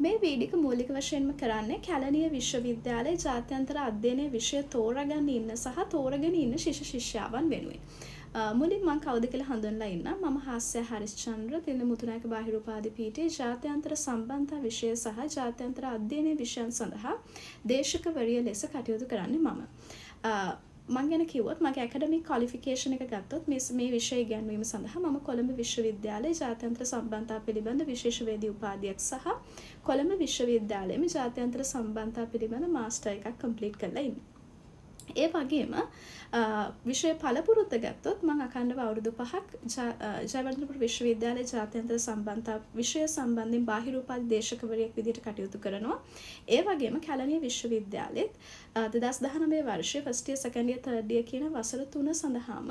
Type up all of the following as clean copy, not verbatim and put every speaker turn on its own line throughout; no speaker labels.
මේ වීඩියෝ එක මූලික වශයෙන්ම කරන්නේ කැලණිය විශ්වවිද්‍යාලයේ ජාත්‍යන්තර අධ්‍යයනයේ විෂය තෝරාගෙන ඉන්න සහ තෝරගෙන ඉන්න ශිෂ්‍ය ශිෂ්‍යාවන් වෙනුවෙන්. මුලින් මම කවුද කියලා හඳුන්වලා ඉන්නම්. මම හාස්‍ය හරිස්චන්ද්‍ර තිළිණ මුතුනායක බාහිරෝපාධි පීඨයේ ජාත්‍යන්තර සම්බන්ධතා විෂය සහ ජාත්‍යන්තර අධ්‍යයනයේ විෂයන් සඳහා දේශකවරිය ලෙස කටයුතු කරන්නේ මම. මම ගැන කිව්වොත් මගේ ඇකඩමික් ක්වොලිෆිකේෂන් එක ගත්තොත් මේ විෂය ඉගෙනවීම සඳහා මම කොළඹ විශ්වවිද්‍යාලයේ ජාත්‍යන්තර සම්බන්ධතා පිළිබඳ විශේෂවේදී උපාධියක් සහ කොළඹ විශ්වවිද්‍යාලයේම ජාත්‍යන්තර සම්බන්ධතා පිළිබඳ මාස්ටර් එකක් කම්ප්ලීට් කරලා ඉන්නේ. ඒ වගේම විෂය පළපුරුද්ද ගත්තොත් මම අඛණ්ඩව අවුරුදු 5ක් ජයවර්ධනපුර විශ්වවිද්‍යාලයේ ජාත්‍යන්තර සම්බන්ධතා විෂය සම්බන්ධයෙන් බාහිර උපාධි දේශකවරියක් විදිහට කටයුතු කරනවා. ඒ වගේම කැලණිය විශ්වවිද්‍යාලෙත් 2019 වර්ෂයේ first year second year third year කියන වසර 3 සඳහාම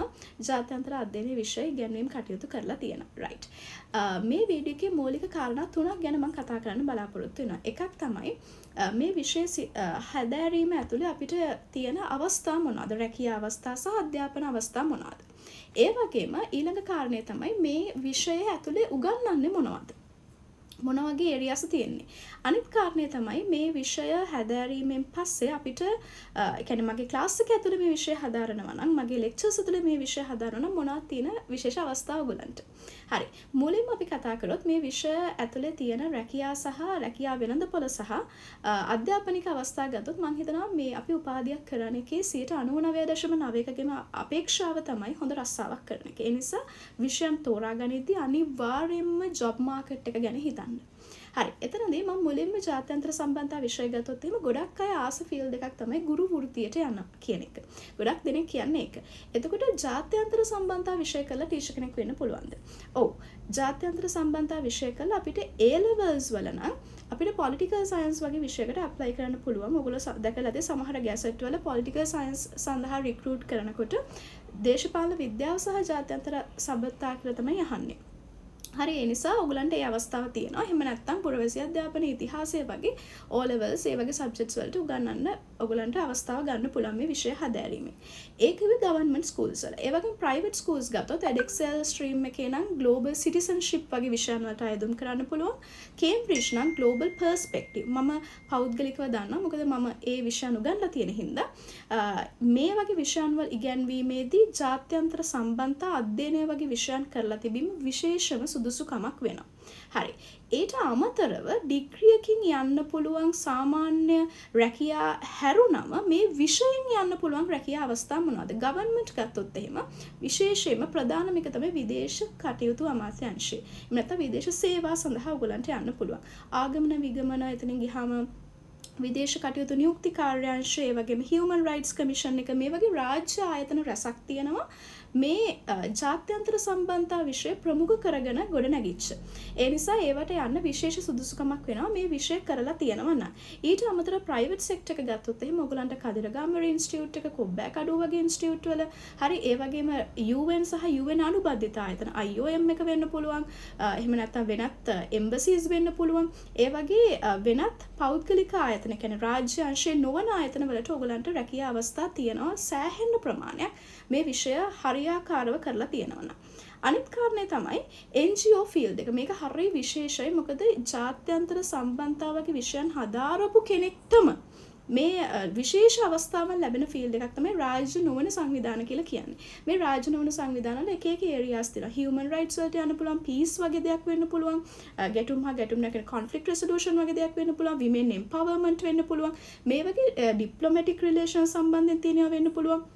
ජාත්‍යන්තර අධ්‍යයනයේ විෂය ඉගෙනීම් කටයුතු කරලා තියෙනවා. රයිට්. මේ වීඩියෝ එකේ මූලික කාරණා 3ක් ගැන මම කතා කරන්න බලාපොරොත්තු වෙනවා. එකක් තමයි මේ විෂය හැදෑරීම ඇතුලේ අපිට තියෙන අවස්ථා මොනවාද? රැකියා අවස්ථා සහ අධ්‍යාපන අවස්ථා මොනවාද? ඒ වගේම ඊළඟ කාරණේ තමයි මේ විෂය ඇතුලේ උගන්වන්නේ මොනවද? මොන වගේ ඒරියාස් තියෙන්නේ. අනිත් කාරණේ තමයි මේ විෂය හැදෑරීමෙන් පස්සේ අපිට කියන්නේ මගේ ක්ලාස් එක ඇතුලේ මේ විෂය හදාරනවා නම් මගේ ලෙක්චර්ස් ඇතුලේ මේ විෂය හදාරනවා නම් මොනවද තියෙන විශේෂ අවස්ථා ඔයගලන්ට. හරි. මුලින්ම අපි කතා කරොත් මේ විෂය ඇතුලේ තියෙන රැකියා සහ රැකියා වෙළඳපොළ සහ අධ්‍යාපනික අවස්ථා ගත්තොත් මම හිතනවා මේ අපි උපාධියක් කරන එකේ 99.9%කම අපේක්ෂාව තමයි හොඳ රස්සාවක් කරන එක. ඒ නිසා විෂයන් තෝරාගනිද්දී අනිවාර්යයෙන්ම ජොබ් මාකට් එක ගැන හිතන්න. හරි. එතනදී මම මුලින්ම ජාත්‍යන්තර සම්බන්ධතා විෂය ගත්තොත් එහෙම ගොඩක් අය ආස ෆීල්ඩ් එකක් තමයි ගුරු වෘත්තියට යන්න කියන එක. ගොඩක් දෙනෙක් කියන්නේ ඒක. එතකොට ජාත්‍යන්තර සම්බන්ධතා විෂය කරලා ටීචර් කෙනෙක් වෙන්න පුළුවන්ද? ඔව්. ජාත්‍යන්තර සම්බන්ධතා විෂය කරලා අපිට A levels වල නම් අපිට political science වගේ විෂයකට apply කරන්න පුළුවන්. ඔයගොල්ලෝ දැකලා ඇති සමහර ගැසට් වල political science සඳහා recruit කරනකොට දේශපාලන විද්‍යාව සහ ජාත්‍යන්තර සම්බන්ධතා කියලා තමයි අහන්නේ. හරි. ඒ නිසා ඔයගලන්ට ඒ අවස්ථාව තියෙනවා. එහෙම නැත්නම් පුරවැසි අධ්‍යාපන ඉතිහාසය වගේ O levels ඒ වගේ subjects වලට උගන්වන්න ඔයගලන්ට අවස්ථාව ගන්න පුළුවන් මේ විෂය හදාරීමේ. ඒක වි government schools වල. ඒ වගේම private schools ගත්තොත් edexcel stream එකේ නම් global citizenship වගේ විෂයන් වලට අයදුම් කරන්න පුළුවන්. Cambridge නම් global perspective. මම පෞද්ගලිකව දන්නවා. මොකද මම ඒ විෂයන් උගන්වලා තියෙන හින්දා මේ වගේ විෂයන් වල ඉගෙනීමේදී ජාත්‍යන්තර සම්බන්ධතා අධ්‍යයනය වගේ විෂයන් කරලා තිබීම විශේෂම සුදුසුකමක් වෙනවා. හරි. ඊට අමතරව ඩිග්‍රී එකකින් යන්න පුළුවන් සාමාන්‍ය රැකියා හැරුණම මේ විෂයෙන් යන්න පුළුවන් රැකියා අවස්ථා මොනවද? ගවර්න්මන්ට් ගත්තොත් එහෙම විශේෂයෙන්ම ප්‍රධානම එක තමයි විදේශ කටයුතු අමාත්‍යාංශය. එහෙම නැත්නම් විදේශ සේවා සඳහා ඔයගලන්ට යන්න පුළුවන්. ආගමන විගමන එතනින් ගියාම විදේශ කටයුතු නියුක්ති කාර්යාංශය ඒ වගේම Human Rights Commission එක මේ වගේ රාජ්‍ය ආයතන රැසක් තියෙනවා මේ ජාත්‍යන්තර සම්බන්ධතා විෂය ප්‍රමුඛ කරගෙන ගොඩ නැගිච්ච. ඒ නිසා ඒවට යන්න විශේෂ සුදුසුකමක් වෙනවා මේ විෂය කරලා තියෙනවා නම්. ඊට අමතරව ප්‍රයිවට් සෙක්ටර් එක ගත්තොත් එහෙම ඔයගලන්ට කදිරගාමර ඉන්ස්ටිටියුට් එක කොබ්බෑකඩුව වගේ ඉන්ස්ටිටියුට් වල හරි ඒ වගේම UN සහ UN අනුබද්ධිත ආයතන IOM එක වෙන්න පුළුවන්. එහෙම නැත්නම් වෙනත් එම්බසිස් වෙන්න පුළුවන්. ඒ වගේ වෙනත් පෞද්ගලික ආයතන කියන්නේ රාජ්‍ය අංශයේ නොවන ආයතන වලට ඔයගලන්ට රැකියා අවස්ථා තියෙනවා සෑහෙන ප්‍රමාණයක් මේ විෂය හරියාකාරව කරලා තියෙනවා. අනිත් කාරණේ තමයි NGO ෆීල්ඩ් එක. මේක හරිය විශේෂයි. මොකද ජාත්‍යන්තර සම්බන්ධතා වගේ විෂයන් හදාරපු කෙනෙක්ටම මේ විශේෂ අවස්ථාවන් ලැබෙන ෆීල්ඩ් එකක් තමයි රාජ්‍ය නොවන සංවිධාන කියලා කියන්නේ. මේ රාජ්‍ය නොවන සංවිධාන වල එක එක ඒරියාස් තියෙනවා. Human rights වලට යන්න පුළුවන්, peace වගේ දෙයක් වෙන්න පුළුවන්, ගැටුම් හා ගැටුම් නැකන conflict resolution වගේ දෙයක් වෙන්න පුළුවන්, women empowerment වෙන්න පුළුවන්. මේ වගේ diplomatic relations සම්බන්ධයෙන් තියෙනවා වෙන්න පුළුවන්.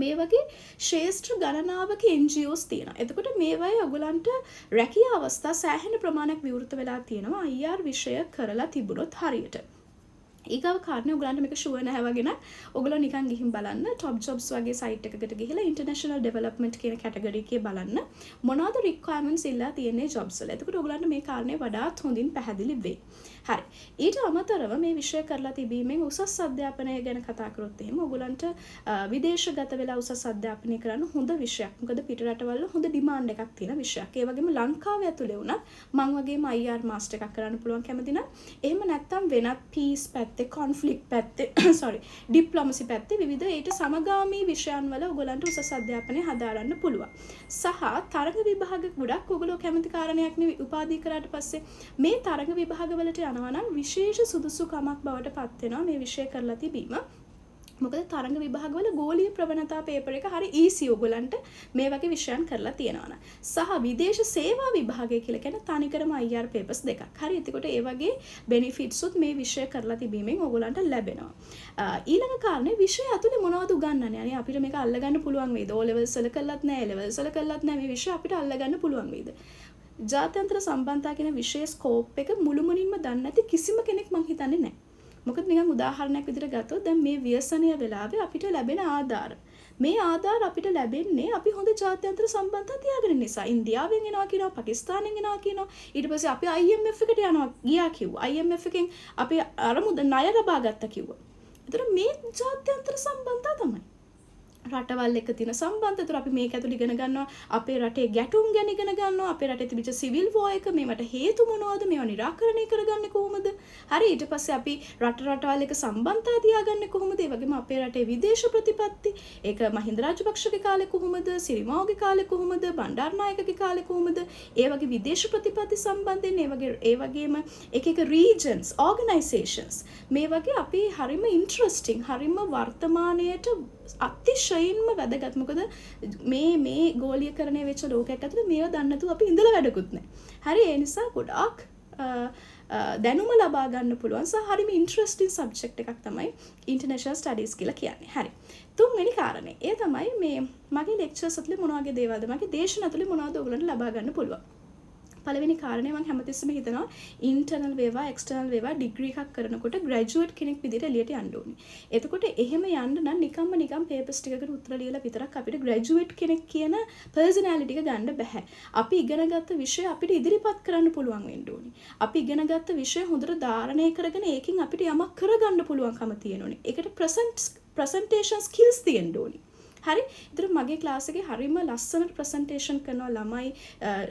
මේ වගේ ශේෂ්ත්‍ර ගණනාවක NGOs තියෙනවා. එතකොට මේවායේ ඔයගලන්ට රැකියා අවස්ථා සෑහෙන ප්‍රමාණයක් විවෘත වෙලා තියෙනවා IR විෂය කරලා තිබුණොත් හරියට. ඊගව කාරණේ ඔයගලන්ට මේක ෂුවර් නැහැ වගේ නම් ඔයගොල්ලෝ නිකන් ගිහින් බලන්න top jobs වගේ site එකකට ගිහලා international development කියන category එකේ බලන්න මොනවද requirements ඉල්ලා තියෙන්නේ jobs වල. එතකොට ඔයගලන්ට මේ කාරණේ වඩාත් හොඳින් පැහැදිලි වෙයි. හරි. ඊට අමතරව මේ විෂය කරලා තිබීමෙන් උසස් අධ්‍යාපනය ගැන කතා කරොත් එහෙම ඔයගලන්ට විදේශගත වෙලා උසස් අධ්‍යාපනය කරන්න හොඳ විෂයක්. මොකද පිට රටවල හොඳ demand එකක් තියෙන විෂයක්. ඒ වගේම ලංකාවේ ඇතුලේ වුණත් මං වගේම IR master එකක් කරන්න පුළුවන් කැමති නම් එහෙම නැත්නම් වෙනත් peace පැත්ත පැත්තේ කොන්ෆ්ලික්ට් පැත්තේ sorry ඩිප්ලොමසි පැත්තේ විවිධ ඊට සමගාමී විෂයන් වල ඔයගලන්ට උසස් අධ්‍යාපනය හදාරන්න පුළුවන්. සහ තරඟ විභාග ගොඩක් ඔයගොල්ලෝ කැමති කාරණයක් නෙවෙයි උපාධිය කරාට පස්සේ මේ තරඟ විභාග වලට යනවා නම් විශේෂ සුදුසුකමක් බවට පත් වෙනවා මේ විෂය කරලා තිබීම. මොකද තරඟ විභාගවල ගෝලීය ප්‍රවණතා පේපර් එක හරි ඊසි ඔයගලන්ට මේ වගේ විෂයන් කරලා තියෙනවා. සහ විදේශ සේවා විභාගය කියලා කියන්නේ තනිකරම IR papers දෙකක්. හරි. එතකොට ඒ වගේ benefits උත් මේ විෂය කරලා තිබීමෙන් ඔයගලන්ට ලැබෙනවා. ඊළඟ කාරණේ විෂය ඇතුලේ මොනවද උගන්වන්නේ? අනේ අපිට මේක අල්ලගන්න පුළුවන් වේද? O levels වල කළත් නැහැ, A levels වල කළත් නැහැ මේ විෂය අපිට අල්ලගන්න පුළුවන් වේද? ජාත්‍යන්තර සම්බන්ධතා කියන විෂයේ ස්කෝප් එක මුළුමනින්ම දන්නේ නැති කිසිම කෙනෙක් මං හිතන්නේ නැහැ. මොකද නිකන් උදාහරණයක් විදිහට ගත්තොත් දැන් මේ ව්‍යසනීය වෙලාවේ අපිට ලැබෙන ආධාර මේ ආධාර අපිට ලැබෙන්නේ අපි හොඳ ජාත්‍යන්තර සම්බන්ධතා තියාගෙන නිසා. ඉන්දියාවෙන් එනවා කියනවා, පාකිස්තානෙන් එනවා කියනවා. ඊට පස්සේ අපි IMF එකට යනවා ගියා කිව්වා. IMF එකෙන් අපි අරමුද ණය ලබා ගත්තා කිව්වා. ඒතර මේ ජාත්‍යන්තර සම්බන්ධතා තමයි. රටවල් එක්ක තියෙන සම්බන්ධතර අපි මේක ඇතුළේ ඉගෙන ගන්නවා. අපේ රටේ ගැටුම් ගැන ඉගෙන ගන්නවා. අපේ රටේ තිබිච්ච සිවිල් වෝ එක මේවට හේතු මොනවද? මේවා निराකරණය කරගන්නේ කොහොමද? හරි ඊට පස්සේ අපි රටවල් එක්ක සම්බන්ධතා තියාගන්නේ කොහොමද? ඒ වගේම අපේ රටේ විදේශ ප්‍රතිපත්ති ඒක මහින්ද රාජපක්ෂගේ කාලේ කොහොමද? සිරිමාවගේ කාලේ කොහොමද? බණ්ඩාරනායකගේ කාලේ කොහොමද? ඒ වගේ විදේශ ප්‍රතිපත්ති සම්බන්ධයෙන් ඒ වගේම එක regions organizations මේ වගේ අපි හරිම interesting හරිම වර්තමානයට අතිශයින්ම වැදගත්. මොකද මේ ගෝලීකරණය වෙච්ච ලෝකයක් ඇතුලේ මේව දන්නේ නැතුව අපි ඉඳලා වැඩකුත් නැහැ. හරි ඒ නිසා ගොඩාක් දැනුම ලබා ගන්න පුළුවන් සහ හරිම ඉන්ටරෙස්ටිං සබ්ජෙක්ට් එකක් තමයි ඉන්ටර්නැෂනල් ස්ටඩීස් කියලා කියන්නේ. හරි. තුන්වෙනි කාරණේ. ඒ තමයි මේ මගේ ලෙක්චර්ස් ඇතුලේ මොන වගේ දේවල්ද මගේ දේශන ඇතුලේ මොනවද ඔයගලන්ට ලබා ගන්න පුළුවන්. පළවෙනි කාරණේ මම හැමතිස්සෙම හිතනවා ඉන්ටර්නල් වේවා එක්ස්ටර්නල් වේවා ඩිග්‍රී එකක් කරනකොට ග්‍රැජුවේට් කෙනෙක් විදිහට එළියට යන්න ඕනේ. එතකොට එහෙම යන්න නම් නිකම් පේපර්ස් ටිකකට උත්තර ලියලා විතරක් අපිට ග්‍රැජුවේට් කෙනෙක් කියන පර්සනැලිටි එක ගන්න බෑ. අපි ඉගෙනගත්ත විෂය අපිට ඉදිරිපත් කරන්න පුළුවන් වෙන්න ඕනේ. අපි ඉගෙනගත්ත විෂය හොඳට ධාරණය කරගෙන ඒකෙන් අපිට යමක් කරගන්න පුළුවන්කම තියෙන්න ඕනේ. ඒකට ප්‍රසන්ටේෂන් ස්කිල්ස් තියෙන්න ඕනේ. හරි. ඒතර මගේ ක්ලාස් එකේ හරිම ලස්සනට ප්‍රසන්ටේෂන් කරනවා ළමයි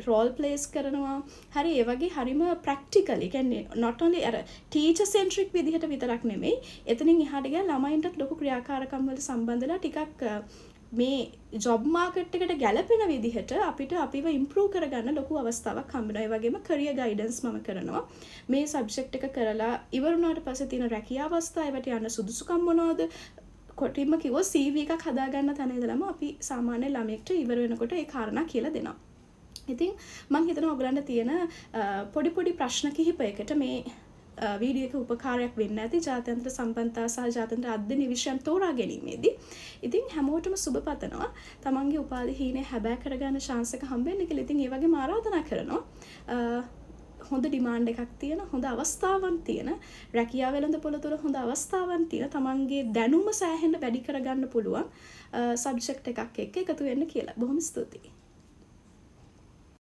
රෝල් ප්ලේස් කරනවා. හරි ඒ වගේ හරිම ප්‍රැක්ටිකලි කියන්නේ not only අර ටීචර් සෙන්ට්‍රික් විදිහට විතරක් නෙමෙයි. එතනින් එහාට ගියා ළමයින්ටත් ලොකු ක්‍රියාකාරකම් වලට සම්බන්ධලා ටිකක් මේ ජොබ් මාකට් එකට ගැලපෙන විදිහට අපිට අපිව ඉම්ප්‍රූව් කරගන්න ලොකු අවස්ථාවක් හම්බ වෙනවා. ඒ වගේම කරියර් ගයිඩන්ස් මම කරනවා. මේ සබ්ජෙක්ට් එක කරලා ඉවර වුණාට පස්සේ තියෙන රැකියාව අවස්ථාවට යන්න සුදුසුකම් මොනවද? කොටින්ම කිව්වොත් CV එකක් හදාගන්න තැන ඉඳලම අපි සාමාන්‍ය ළමයෙක්ට ඉවර වෙනකොට ඒ කාරණා කියලා දෙනවා. ඉතින් මම හිතනවා ඔයගලන්ට තියෙන පොඩි ප්‍රශ්න කිහිපයකට මේ වීඩියෝ එක උපකාරයක් වෙන්න ඇති ජාත්‍යන්තර සම්බන්ධතා සහ ජාත්‍යන්තර අධ්‍යයන විෂයන් තෝරා ගැනීමේදී. ඉතින් හැමෝටම සුබ පතනවා. තමන්ගේ උපාධි හීනේ හැබෑ කරගන්න chance එක හම්බෙන්න කියලා. ඉතින් ඒ වගේම ආරාධනා කරනවා. හොඳ ඩිමාන්ඩ් එකක් තියෙන හොඳ අවස්ථාවන් තියෙන රැකියාව වෙළඳපොළ තුළ හොඳ අවස්ථාවන් තියෙන තමන්ගේ දැනුම සෑහෙන්න වැඩි කරගන්න පුළුවන් සබ්ජෙක්ට් එකක් එක්ක එකතු වෙන්න කියලා. බොහොම ස්තුතියි.